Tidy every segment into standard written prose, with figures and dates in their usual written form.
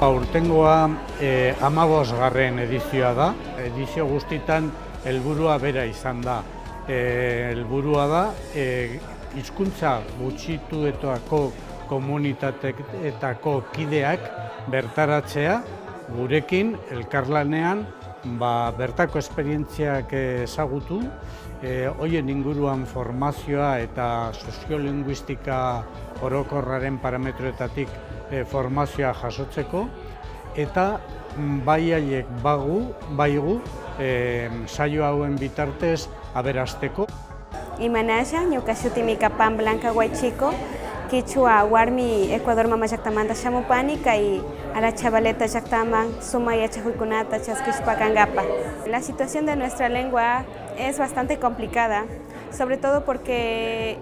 Aurtengoa 15. edizioa da. Edizio guztitan helburua bera izan da. Helburua da hizkuntza gutxituetako komunitateetako kideak bertaratzea gurekin elkarlanean bertako esperientziak ezagutu, horien inguruan formazioa eta soziolinguistika orokorraren parametroetatik formazioa jasotzeko, eta bai haiek baigu saio hauen bitartez aberasteko. Imanaya, ñukaxuti mikapan Blanca Huaychico, Quichua, Warmi, Ecuador mama llaktamanta Shamupani, y a la chavaleta llaktaman, Sumaya chahuikunata, Chaskishpakangapa. La situación de nuestra lengua es bastante complicada, sobre todo porque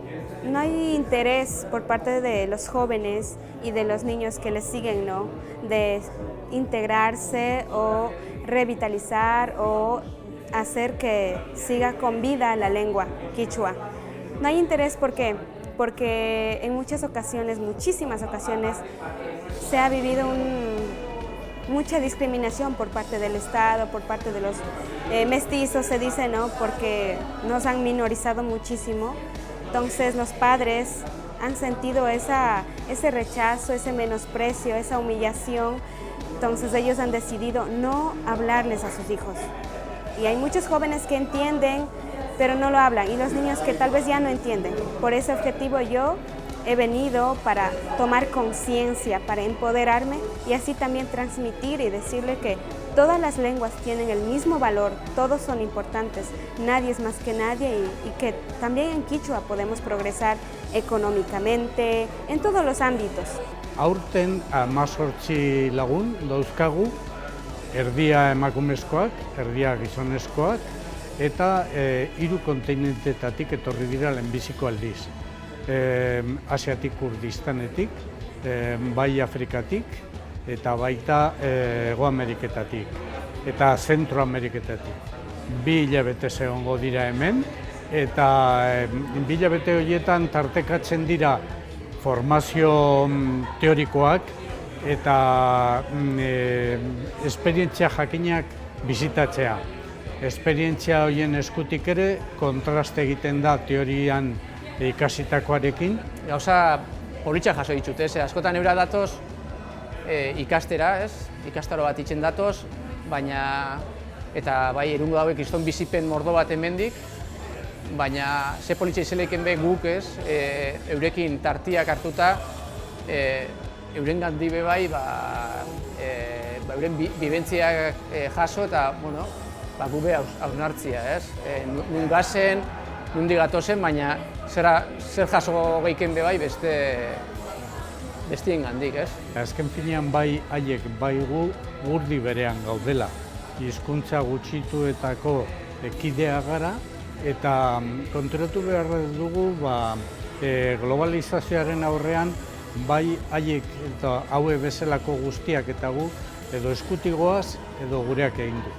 no hay interés por parte de los jóvenes y de los niños que les siguen, ¿no?, de integrarse o revitalizar o hacer que siga con vida la lengua quichua. No hay interés porque en muchas ocasiones, muchísimas ocasiones, se ha vivido mucha discriminación por parte del Estado, por parte de los mestizos, se dice, ¿no?, porque nos han minorizado muchísimo. Entonces los padres han sentido ese rechazo, ese menosprecio, esa humillación. Entonces ellos han decidido no hablarles a sus hijos. Y hay muchos jóvenes que entienden, pero no lo hablan, y los niños que tal vez ya no entienden. Por ese objetivo yo he venido para tomar conciencia, para empoderarme y así también transmitir y decirle que todas las lenguas tienen el mismo valor, todos son importantes, nadie es más que nadie, y que también en Quichua podemos progresar económicamente, en todos los ámbitos. Aurten 18 lagun dauzkagu, erdia emakumezkoak, erdia gizonezkoak, eta 3 kontinentetatik etorri dira lehenbiziko aldiz. Asiatik Kurdistanetik, bai Afrikatik, eta baita Hego Ameriketatik, eta Zentro Ameriketatik. 2 hilabete egongo dira hemen, eta 2 hilabete horietan tartekatzen dira formazio teorikoak eta esperientzia jakinak bizitatzea. Esperientzia horien eskutik ere kontraste egiten da teorian ikasitakoarekin. Gauza politxak jaso ditut, askotan eura datoz ikastera, ikastaro bat itxen datoz, baina eta bai erungo dauek kriston bizipen mordo bat hemendik, baina ze politxa izeleken be guk eurekin tartiak hartuta, euren gandibe bai, euren bibentziak jaso eta gube hausnartzia, nun gazen, nundi gatozen, baina zer jaso geiken be bai bestien gandik. Azken finean bai haiek baigu gurdi berean gaudela. Hizkuntza gutxituetako kidea gara, eta konturatu behar dugu globalizazioaren aurrean bai haiek eta haue bezalako guztiak eta gu edo eskutigoaz edo gureak egin du.